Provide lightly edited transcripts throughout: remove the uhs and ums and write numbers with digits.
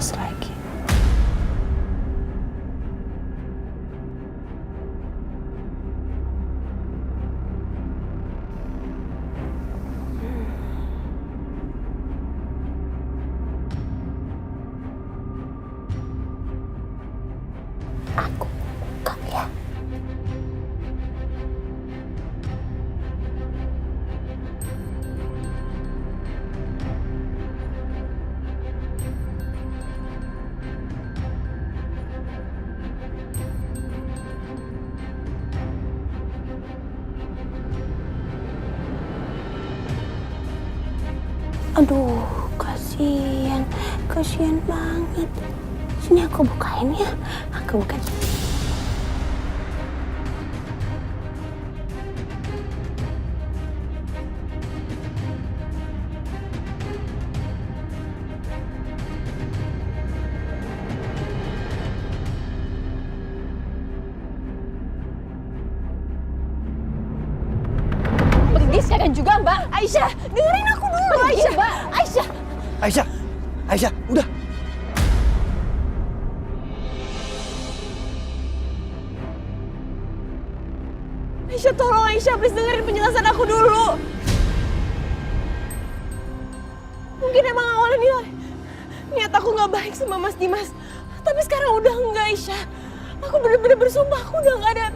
putus lagi. Aku buka ya. Aduh, kasihan banget. Sini aku bukain ya, aku bukain. Pergi sekarang juga, Mbak. Aisyah, dengerin aku dulu. Aisyah, Mbak. Aisyah, udah. Aisyah, tolong Aisyah, please dengerin penjelasan aku dulu. Mungkin emang awalnya niat aku nggak baik sama Mas Dimas, tapi sekarang udah enggak, Aisyah. Aku bener-bener bersumpah aku udah nggak ada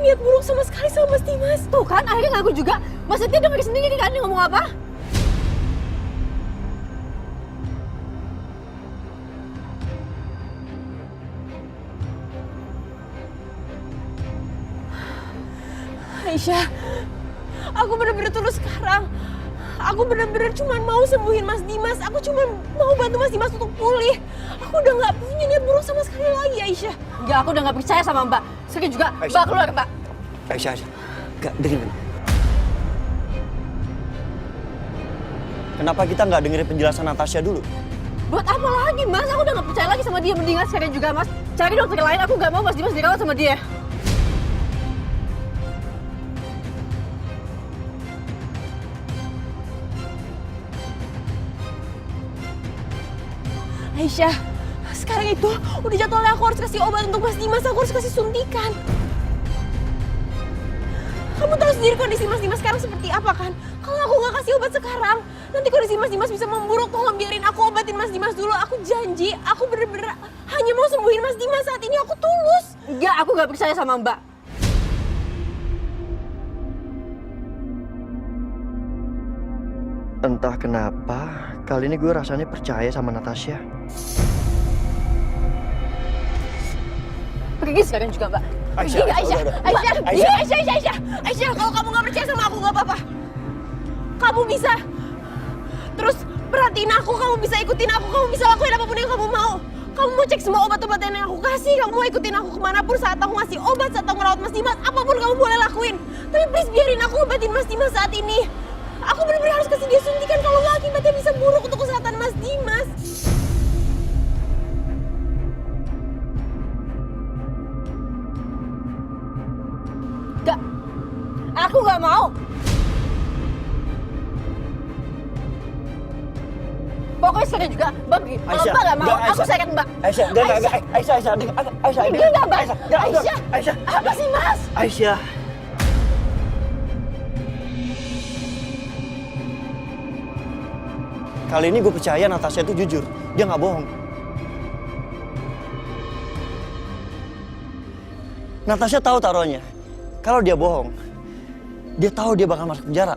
niat buruk sama sekali sama Mas Dimas. Tuh kan, akhirnya ngaku juga. Mas Setia denger sendiri kan dia ngomong apa? Aisyah, aku bener-bener tulus sekarang. Aku bener-bener cuma mau sembuhin Mas Dimas. Aku cuma mau bantu Mas Dimas untuk pulih. Aku udah nggak punya niat buruk sama sekali lagi, Aisyah. Enggak, aku udah nggak percaya sama Mbak. Sekarang juga, Aisyah. Mbak keluar, Mbak. Aisyah. Gak, dengerin. Kenapa kita nggak dengerin penjelasan Natasha dulu? Buat apa lagi, Mas? Aku udah nggak percaya lagi sama dia. Mendingan sekarang juga, Mas. Cari dokter lain. Aku nggak mau Mas Dimas dirawat sama dia. Aisyah, sekarang itu udah jadwalnya aku harus kasih obat untuk Mas Dimas. Aku harus kasih suntikan. Kamu tahu sendiri kondisi Mas Dimas sekarang seperti apa kan? Kalau aku nggak kasih obat sekarang, nanti kondisi Mas Dimas bisa memburuk. Tolong biarin aku obatin Mas Dimas dulu. Aku janji, aku bener-bener hanya mau sembuhin Mas Dimas saat ini. Aku tulus. Enggak, aku nggak percaya sama Mbak. Entah kenapa, kali ini gue rasanya percaya sama Natasha. Pergi sekarang juga, Mbak. Aisyah, Iya, Aisyah, udah. Aisyah, kalau kamu nggak percaya sama aku nggak apa-apa. Kamu bisa terus perhatiin aku, kamu bisa ikutin aku, kamu bisa lakuin apapun yang kamu mau. Kamu mau cek semua obat-obatan yang aku kasih, kamu mau ikutin aku kemanapun saat aku ngasih obat, saat aku ngerawat Mas Dimas, apapun kamu boleh lakuin. Tapi please biarin aku obatin Mas Dimas saat ini. Aku benar-benar harus kasih dia suntikan, kalau nggak akibatnya bisa buruk untuk kesehatan Mas Dimas. Enggak. Aku nggak mau. Pokoknya sekarang juga, Mbak pergi. Kalau Aisyah, Mbak nggak mau, enggak, aku Aisyah. sayang Mbak. Aisyah, enggak. Aisyah, Pergi nggak, Mbak? Aisyah. Apa sih, Mas? Aisyah. Kali ini gue percaya Natasha itu jujur. Dia nggak bohong. Natasha tahu taruhannya. Kalau dia bohong, dia tahu dia bakal masuk penjara.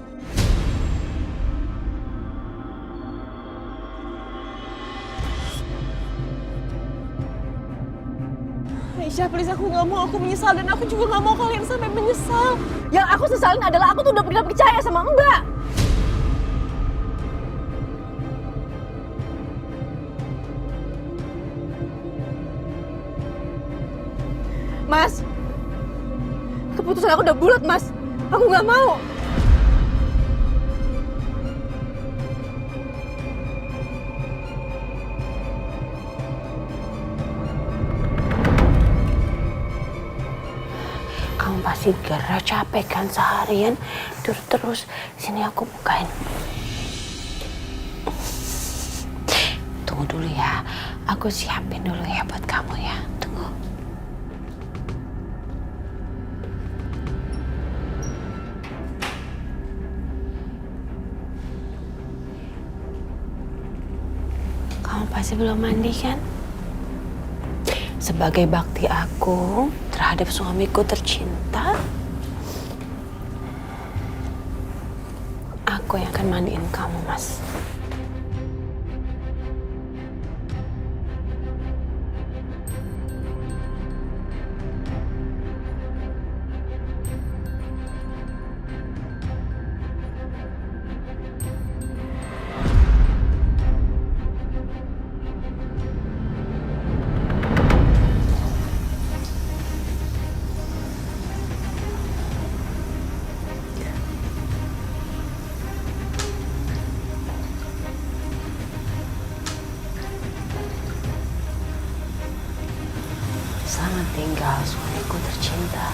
Aisyah, please, aku nggak mau, aku menyesal dan aku juga nggak mau kalian sampai menyesal. Yang aku sesalin adalah aku tuh udah pernah percaya sama Mbak. Mas, keputusan aku udah bulat, Mas. Aku nggak mau. Kamu pasti gerah, capek kan seharian terus. Sini aku bukain. Tunggu dulu ya. ya. Aku siapin dulu ya buat kamu ya. Tunggu. Kamu pasti belum mandi kan? Sebagai bakti aku terhadap suamiku tercinta, aku yang akan mandiin kamu, Mas. Selamat tinggal, suamiku tercinta.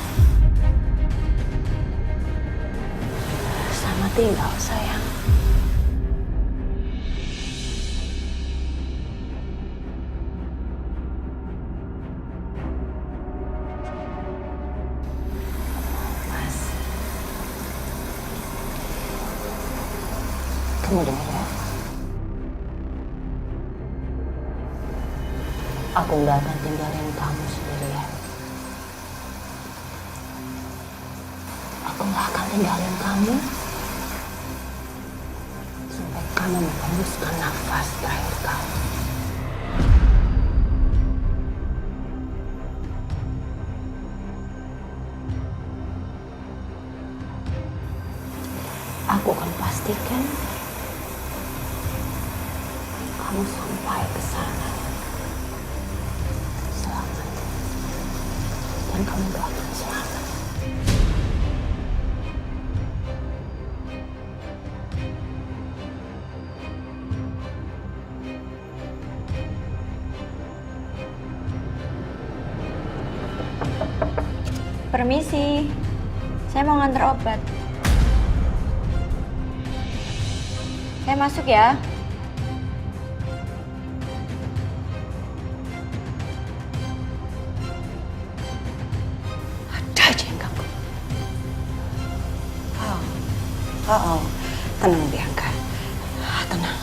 Selamat tinggal, sayang. Mas, kamu dengar ya? Aku nggak akan tinggalin kamu sendirian. Aku nggak akan tinggalin kamu sampai kamu menghembuskan nafas terakhir kamu. Aku akan pastikan kamu sampai ke sana. Dan kamu gak akan selamat. Permisi, saya mau nganter obat. Saya masuk ya. Oh, tenang Bianca, tenang.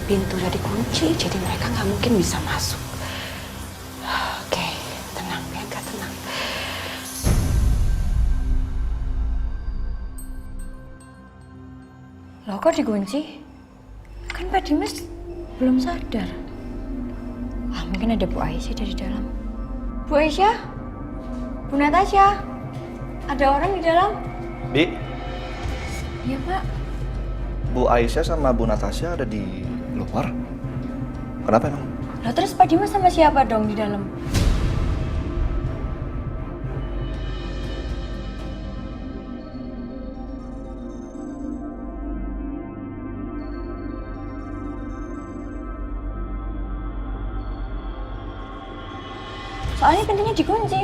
Pintu udah dikunci, jadi mereka nggak mungkin bisa masuk. Oke, tenang Bianca, tenang. Loh kok dikunci? Kan Pak Dimas belum sadar. Mungkin ada Bu Aisyah dari dalam. Bu Aisyah? Bu Natasha? Ada orang di dalam? Di, Iya, Pak. Bu Aisyah sama Bu Natasha ada di luar. Kenapa emang? Lah terus Pak Dimas sama siapa dong di dalam? Soalnya pintunya dikunci.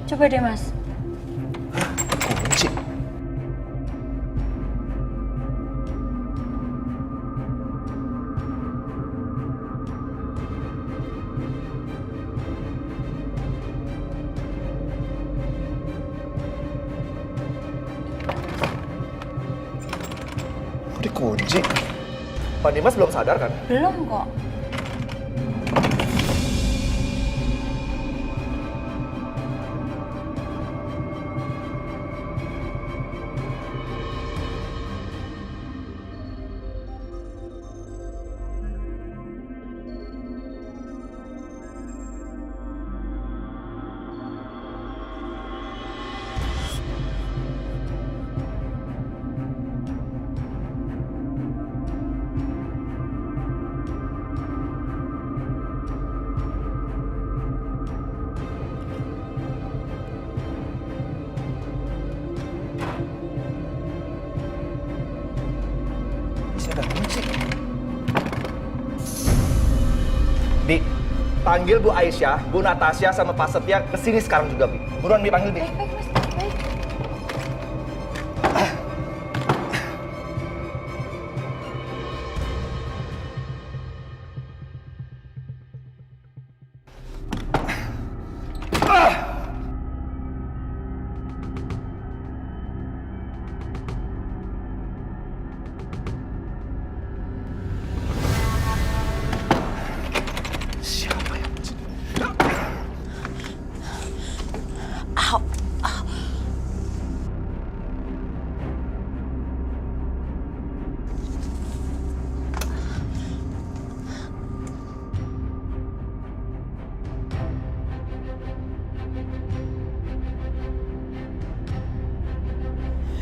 Coba deh, Mas. Kunci. Kok dikunci? Pak Dimas belum sadar kan? Belum kok. Ada kunci. Bi, panggil Bu Aisyah, Bu Natasha, sama Pak Setia kesini sekarang juga, Bi. Buruan, Bi, panggil, Bi. Baik, Mas. Baik.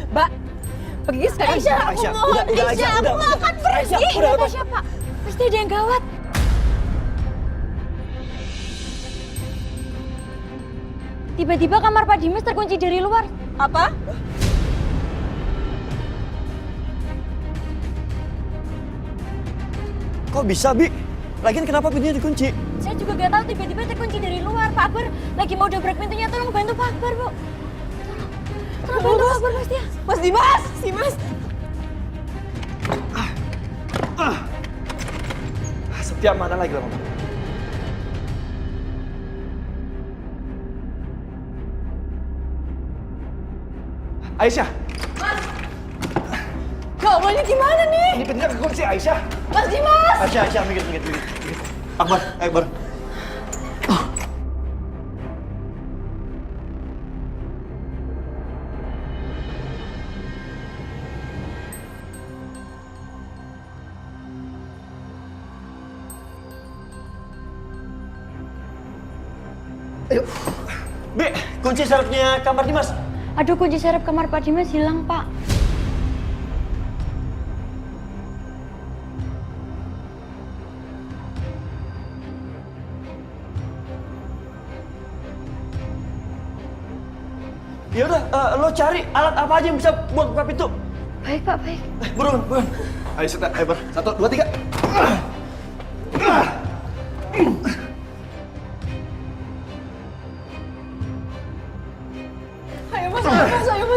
Mbak, pergi sekarang. Aisyah, aku mohon. Aisyah, aku nggak akan pergi. Udah, Tasya, Pak. Pasti ada yang gawat. Tiba-tiba kamar Pak Dimas terkunci dari luar. Apa? Kok bisa, Bi? Lagian kenapa pintunya dikunci? Saya juga gak tahu, tiba-tiba terkunci dari luar. Pak Akbar lagi mau dobrak pintunya, tolong bantu Pak Akbar, Bu. Tolong bantu Pak Akbar, Mas Tia. Mas Dimas! Dimas! Setia mana lagi lama? Aisyah, Ya Allah, ini gimana nih? ini pintunya kekunci Aisyah. Mas Dimas! Aisyah, minggir. Akbar. Ayo. Bi, kunci serepnya kamar Dimas. Aduh, kunci serep kamar Pak Dimas hilang, Pak. Ya udah, lo cari alat apa aja yang bisa buat buka pintu. Baik, Pak, baik. Buruan. Ayo Setia, ayo ber. 1, 2, 3. Ayo mas,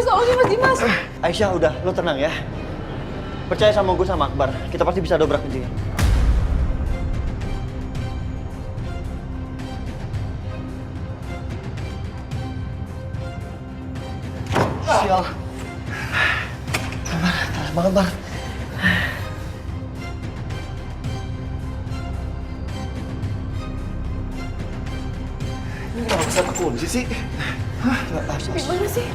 tolongin Mas Dimas. Aisyah, udah, lo tenang ya. Percaya sama gue sama Akbar, kita pasti bisa dobrak kuncinya. Sial. Banget, Bar. Ini kenapa bisa kekunci sih? Gimana sih?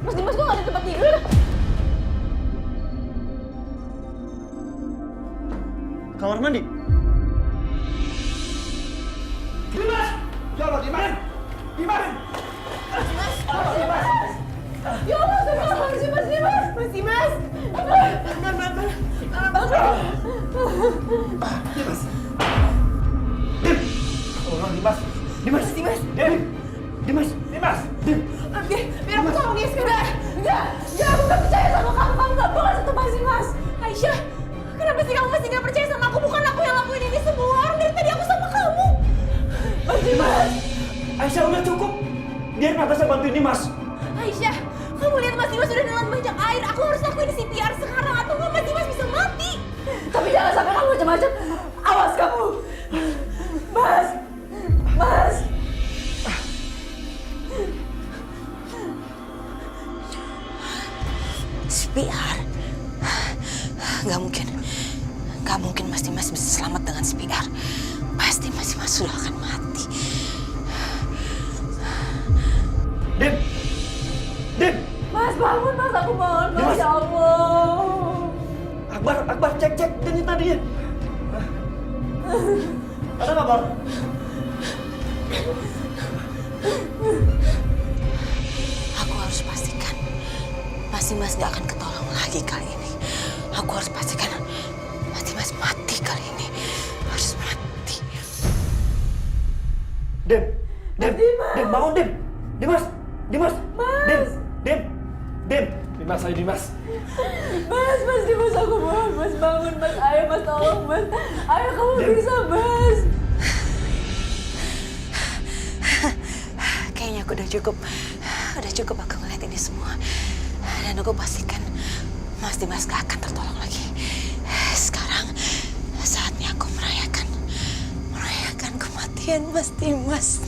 Mas Dimas kok gak ada tempat tidur? Kamar mandi? Dimas! Ya Allah, Dimas! Dimas! Ya Allah, Mas Dimas! Mas Dimas! Tolong Dimas! Dimas! Biar aku tolong dia sekarang. Enggak, aku gak percaya sama kamu gak boleh sentuh Mas Dimas. Aisyah, kenapa sih kamu masih gak percaya sama aku? Bukan aku yang lakuin ini semua. Orang dari tadi aku sama kamu. Mas Dimas! Aisyah, udah cukup. Biar Natasha bantuin Dimas. Aisyah, kamu lihat Mas Dimas sudah nelan banyak air. Aku harus lakuin CPR sekarang atau nggak Mas Dimas bisa mati. Tapi jangan sampai kamu macam-macam. Awas kamu. Mas! CPR? Gak mungkin Mas Dimas bisa selamat dengan CPR. Pasti Mas Dimas sudah akan mati. Dim! Mas bangun Mas, aku mohon Mas, Dimas. ya Allah. Akbar, cek denyut nadinya. Ada nggak, Bar? Aku harus pastikan Mas Dimas gak akan ketolong lagi kali ini. Aku harus pastikan Mas Dimas mati kali ini. Harus mati. Dim, bangun, Dim. Dimas. Dim. Dimas, ayo Dimas. Mas Dimas, aku mohon Mas, bangun Mas. Ayo Mas, tolong Mas. Ayo kamu bisa Mas. Kayaknya aku udah cukup aku ngeliat ini semua. Dan aku pastikan Mas Dimas gak akan tertolong lagi. Sekarang saatnya aku merayakan kematian Mas Dimas.